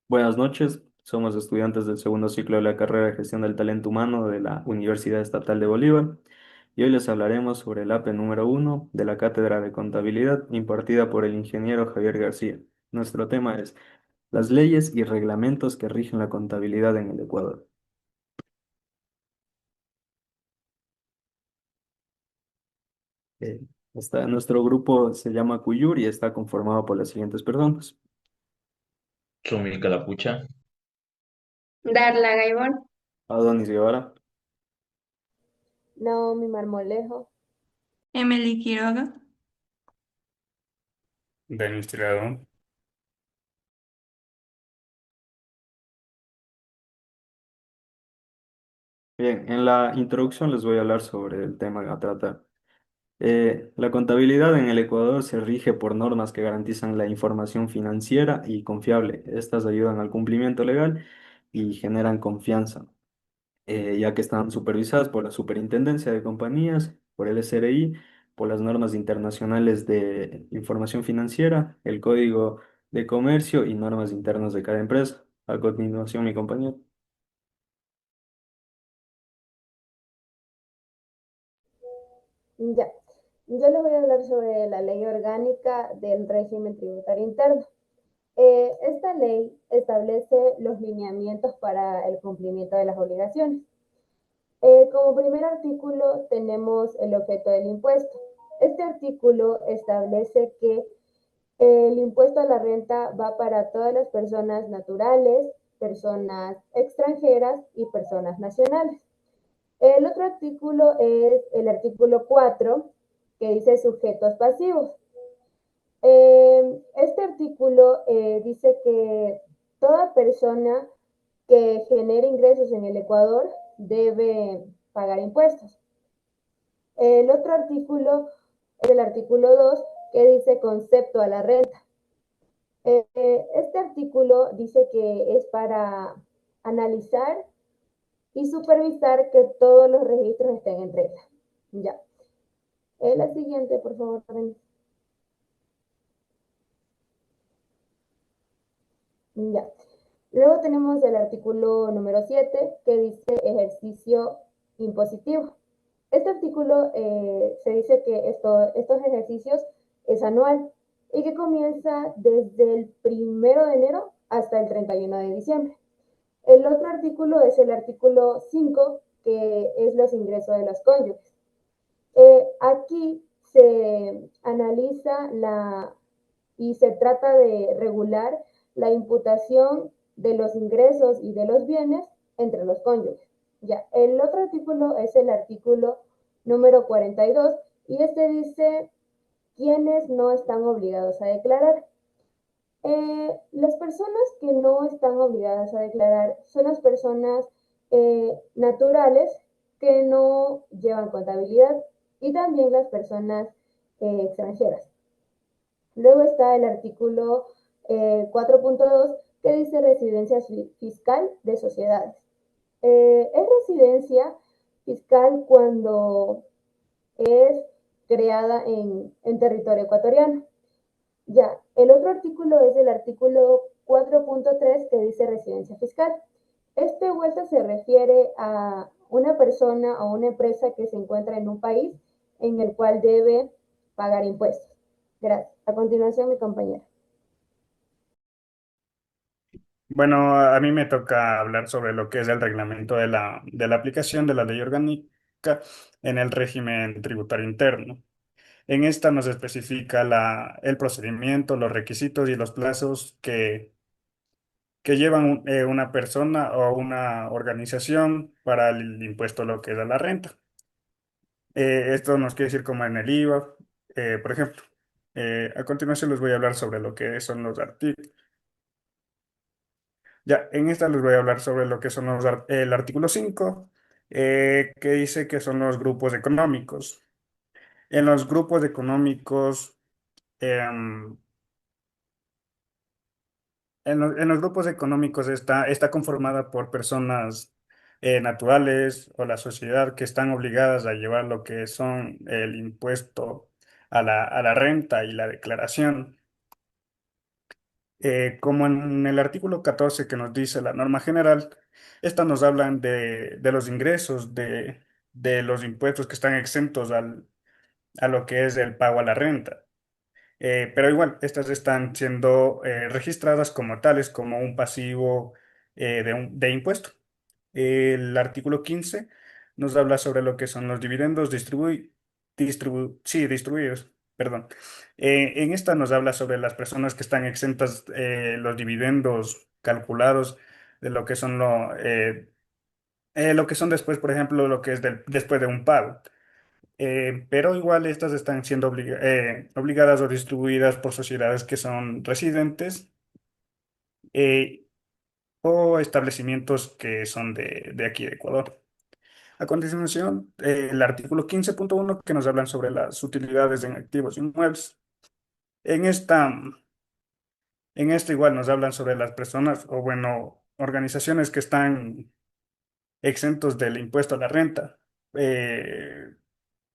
Buenas noches, somos estudiantes del segundo ciclo de la carrera de Gestión del Talento Humano de la Universidad Estatal de Bolívar y hoy les hablaremos sobre el APE número 1 de la Cátedra de Contabilidad impartida por el ingeniero Javier García. Nuestro tema es las leyes y reglamentos que rigen la contabilidad en el Ecuador. Eh, Nuestro grupo se llama Cuyur y está conformado por las siguientes personas: Chumi Calapucha. Darla Gaibón. Adonis Guevara, Naomi Marmolejo. Emily Quiroga. Denis Tirado. Bien, en la introducción les voy a hablar sobre el tema a tratar. La contabilidad en el Ecuador se rige por normas que garantizan la información financiera y confiable. Estas ayudan al cumplimiento legal y generan confianza, ya que están supervisadas por la Superintendencia de Compañías, por el SRI, por las normas internacionales de información financiera, el Código de Comercio y normas internas de cada empresa. A continuación, mi compañero. Ya. Yo les voy a hablar sobre la ley orgánica del régimen tributario interno. Esta ley establece los lineamientos para el cumplimiento de las obligaciones. Como primer artículo tenemos el objeto del impuesto. Este artículo establece que el impuesto a la renta va para todas las personas naturales, personas extranjeras y personas nacionales. El otro artículo es el artículo 4, que dice sujetos pasivos. Este artículo dice que toda persona que genere ingresos en el Ecuador debe pagar impuestos. El otro artículo es el artículo 2, que dice concepto a la renta. Este artículo dice que es para analizar y supervisar que todos los registros estén en regla. Ya. La siguiente, por favor. Ya. Luego tenemos el artículo número 7 que dice ejercicio impositivo. Este artículo se dice que estos ejercicios es anual y que comienza desde el 1 de enero hasta el 31 de diciembre. El otro artículo es el artículo 5, que es los ingresos de los cónyuges. Aquí se analiza y se trata de regular la imputación de los ingresos y de los bienes entre los cónyuges. Ya, el otro artículo es el artículo número 42 y este dice quiénes no están obligados a declarar. Las personas que no están obligadas a declarar son las personas naturales que no llevan contabilidad y también las personas extranjeras. Luego está el artículo 4.2 que dice residencia fiscal de sociedades. Es residencia fiscal cuando es creada en territorio ecuatoriano. Ya, el otro artículo es el artículo 4.3 que dice residencia fiscal. Este vuelta se refiere a una persona o una empresa que se encuentra en un país en el cual debe pagar impuestos. Gracias. A continuación, mi compañera. Bueno, a mí me toca hablar sobre lo que es el reglamento de la aplicación de la ley orgánica en el régimen tributario interno. En esta nos especifica el procedimiento, los requisitos y los plazos que llevan una persona o una organización para el impuesto a lo que es a la renta. Esto nos quiere decir como en el IVA, por ejemplo. A continuación les voy a hablar sobre lo que son los artículos. Ya, en esta les voy a hablar sobre lo que son el artículo 5, que dice que son los grupos económicos. En los grupos económicos, em, en los grupos económicos está conformada por personas naturales o la sociedad que están obligadas a llevar lo que son el impuesto a la renta y la declaración. Como en el artículo 14 que nos dice la norma general, estas nos hablan de los ingresos, de los impuestos que están exentos a lo que es el pago a la renta. Pero igual, estas están siendo registradas como tales, como un pasivo de impuesto. El artículo 15 nos habla sobre lo que son los dividendos distribuidos. Perdón. En esta nos habla sobre las personas que están exentas los dividendos calculados de lo que son después, por ejemplo, lo que es después de un pago. Pero igual estas están siendo obligadas o distribuidas por sociedades que son residentes eh, o establecimientos que son de aquí de Ecuador. A continuación, el artículo 15.1 que nos hablan sobre las utilidades en activos inmuebles. En esta, en esta igual nos hablan sobre las personas o bueno, organizaciones que están exentos del impuesto a la renta.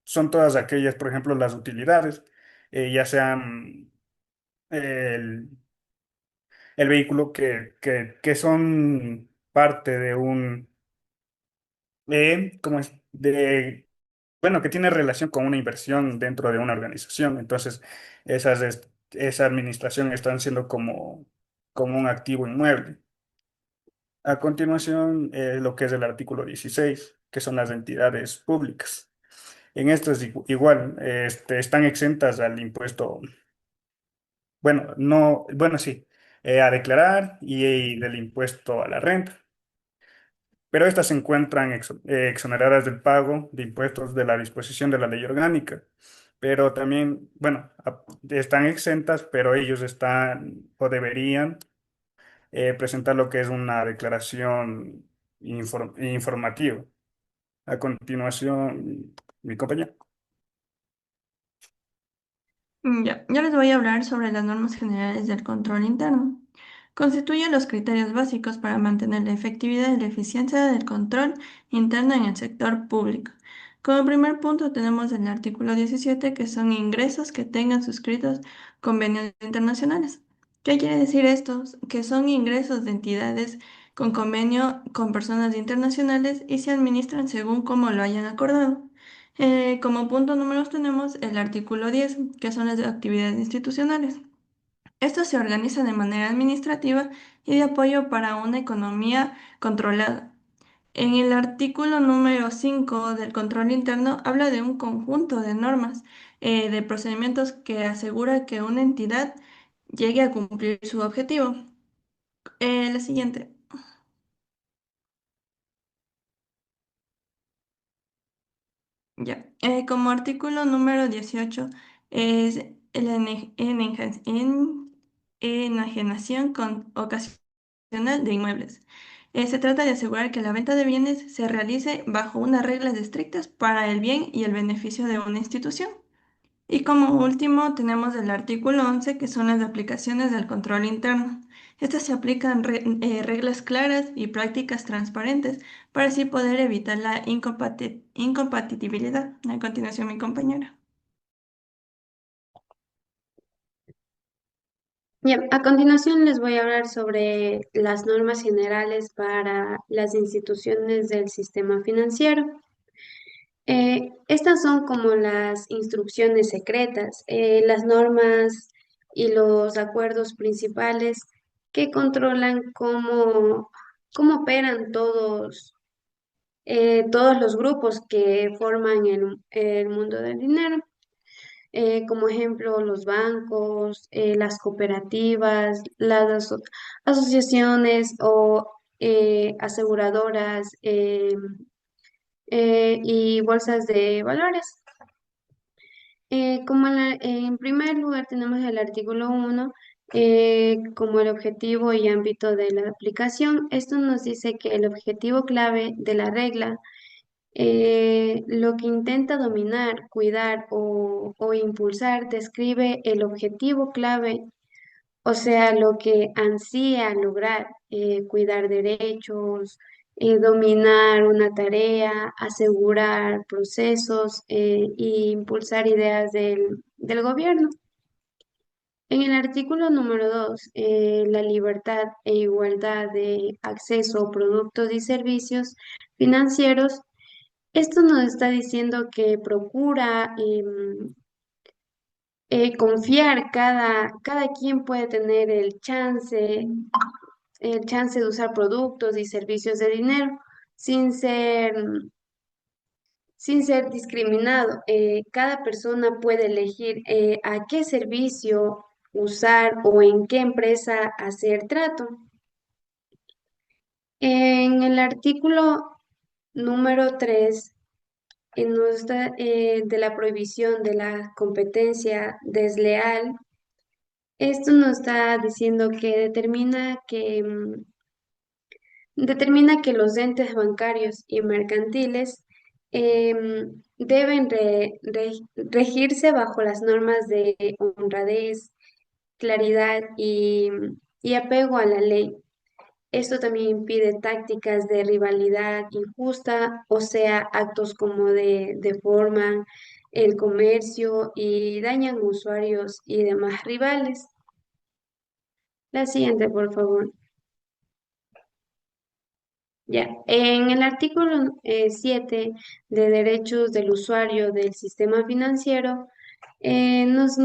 Son todas aquellas, por ejemplo, las utilidades, ya sean el, el vehículo que son parte de ¿cómo es? Bueno, que tiene relación con una inversión dentro de una organización. Entonces, esa administración están siendo como un activo inmueble. A continuación, lo que es el artículo 16 que son las entidades públicas. En esto es igual, están exentas al impuesto, bueno, no, bueno, sí, a declarar y del impuesto a la renta, pero estas se encuentran exoneradas del pago de impuestos de la disposición de la ley orgánica. Pero también, bueno, están exentas, pero ellos están o deberían presentar lo que es una declaración informativa. A continuación, mi compañero. Ya les voy a hablar sobre las normas generales del control interno. Constituyen los criterios básicos para mantener la efectividad y la eficiencia del control interno en el sector público. Como primer punto tenemos el artículo 17, que son ingresos que tengan suscritos convenios internacionales. ¿Qué quiere decir esto? Que son ingresos de entidades con convenio con personas internacionales y se administran según como lo hayan acordado. Como punto número dos tenemos el artículo 10, que son las actividades institucionales. Estos se organizan de manera administrativa y de apoyo para una economía controlada. En el artículo número 5 del control interno habla de un conjunto de normas, de procedimientos que asegura que una entidad llegue a cumplir su objetivo. La siguiente. Ya. Como artículo número 18 es la enajenación ocasional de inmuebles. Se trata de asegurar que la venta de bienes se realice bajo unas reglas estrictas para el bien y el beneficio de una institución. Y como último tenemos el artículo 11, que son las aplicaciones del control interno. Estas se aplican reglas claras y prácticas transparentes para así poder evitar la incompatibilidad. A continuación, mi compañera. Bien, a continuación les voy a hablar sobre las normas generales para las instituciones del sistema financiero. Estas son como las instrucciones secretas, las normas y los acuerdos principales que controlan cómo operan todos los grupos que forman el mundo del dinero. Como ejemplo los bancos, las cooperativas, las asociaciones o aseguradoras y bolsas de valores. En primer lugar tenemos el artículo 1 como el objetivo y ámbito de la aplicación. Esto nos dice que el objetivo clave de la regla lo que intenta dominar, cuidar o impulsar describe el objetivo clave, o sea, lo que ansía lograr, cuidar derechos, dominar una tarea, asegurar procesos e impulsar ideas del gobierno. En el artículo número 2, la libertad e igualdad de acceso a productos y servicios financieros, esto nos está diciendo que procura confiar, cada quien puede tener el chance de usar productos y servicios de dinero sin ser, sin ser discriminado. Cada persona puede elegir a qué servicio usar o en qué empresa hacer trato. En el artículo número 3 nos da, de la prohibición de la competencia desleal. Esto nos está diciendo que determina que los entes bancarios y mercantiles deben regirse bajo las normas de honradez, claridad y apego a la ley. Esto también impide tácticas de rivalidad injusta, o sea, actos como deforman el comercio y dañan usuarios y demás rivales. La siguiente, por favor. Ya, en el artículo 7 de derechos del usuario del sistema financiero, nos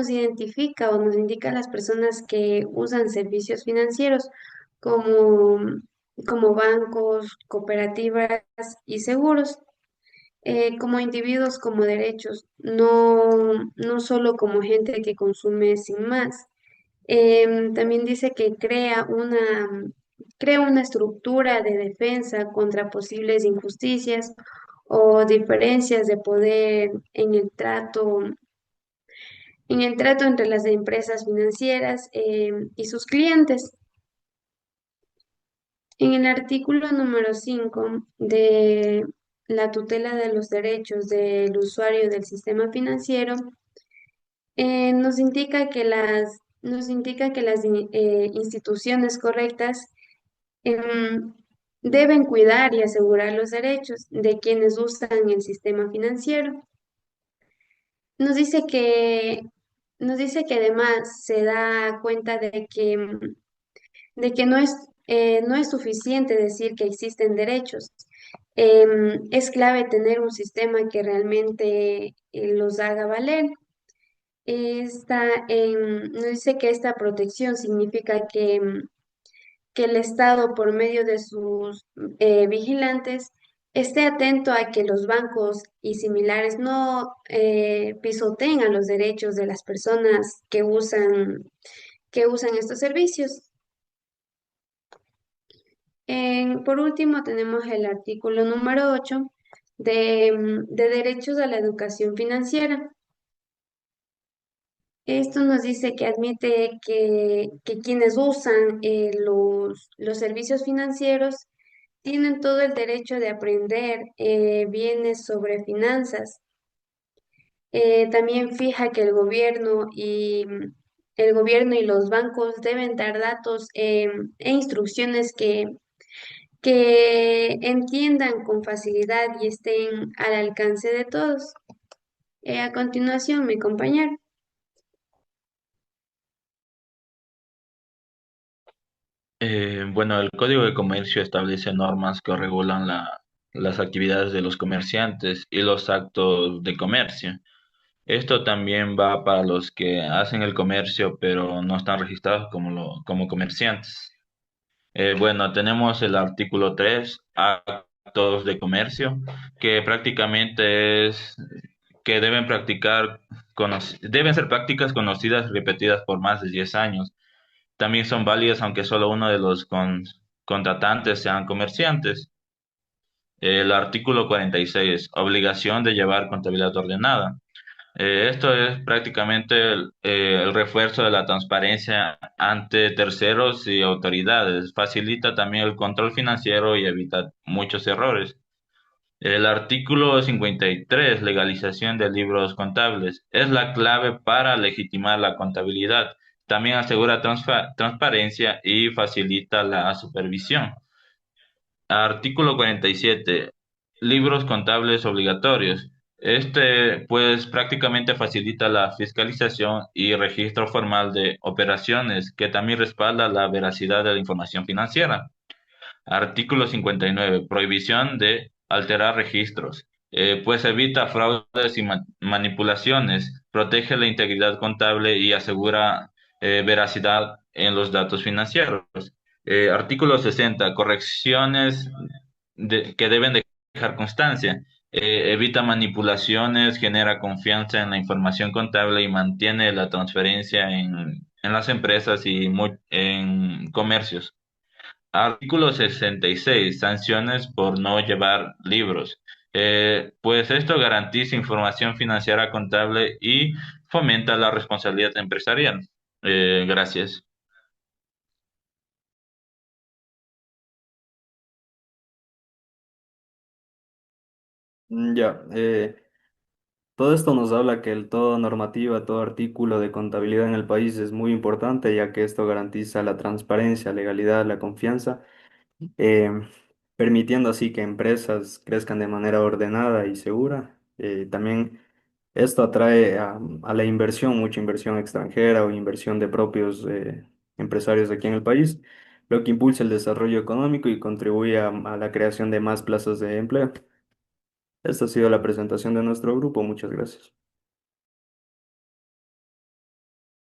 identifica o nos indica a las personas que usan servicios financieros como, como bancos, cooperativas y seguros, como individuos como derechos, no solo como gente que consume sin más. También dice que crea una estructura de defensa contra posibles injusticias o diferencias de poder en el trato entre las empresas financieras y sus clientes. En el artículo número 5 de la tutela de los derechos del usuario del sistema financiero, nos indica que las instituciones correctas em, deben cuidar y asegurar los derechos de quienes usan el sistema financiero. Nos dice que, nos dice que además se da cuenta de que no es suficiente decir que existen derechos. Es clave tener un sistema que realmente los haga valer. Nos dice que esta protección significa que el Estado, por medio de sus vigilantes, esté atento a que los bancos y similares no pisoteen a los derechos de las personas que usan estos servicios. Por último, tenemos el artículo número 8 de derechos a la educación financiera. Esto nos dice que admite que quienes usan los servicios financieros tienen todo el derecho de aprender bienes sobre finanzas. También fija que el gobierno y los bancos deben dar datos e instrucciones que entiendan con facilidad y estén al alcance de todos. A continuación, mi compañero. Bueno, el Código de Comercio establece normas que regulan las actividades de los comerciantes y los actos de comercio. Esto también va para los que hacen el comercio pero no están registrados como comerciantes. Bueno, tenemos el artículo 3, actos de comercio, que prácticamente es que deben ser prácticas conocidas y repetidas por más de 10 años. También son válidas aunque solo uno de los contratantes sean comerciantes. El artículo 46, obligación de llevar contabilidad ordenada. Esto es prácticamente el refuerzo de la transparencia ante terceros y autoridades. Facilita también el control financiero y evita muchos errores. El artículo 53, legalización de libros contables, es la clave para legitimar la contabilidad. También asegura transparencia y facilita la supervisión. Artículo 47, libros contables obligatorios. Pues, prácticamente facilita la fiscalización y registro formal de operaciones, que también respalda la veracidad de la información financiera. Artículo 59. Prohibición de alterar registros. Pues evita fraudes y manipulaciones, protege la integridad contable y asegura veracidad en los datos financieros. Artículo 60. Correcciones que deben dejar constancia. Evita manipulaciones, genera confianza en la información contable y mantiene la transparencia en las empresas y en comercios. Artículo 66. Sanciones por no llevar libros. Pues esto garantiza información financiera contable y fomenta la responsabilidad empresarial. Gracias. Ya, todo esto nos habla que toda normativa, todo artículo de contabilidad en el país es muy importante, ya que esto garantiza la transparencia, legalidad, la confianza, eh, permitiendo así que empresas crezcan de manera ordenada y segura. También esto atrae a la inversión, mucha inversión extranjera o inversión de propios empresarios aquí en el país, lo que impulsa el desarrollo económico y contribuye a la creación de más plazas de empleo. Esta ha sido la presentación de nuestro grupo. Muchas gracias.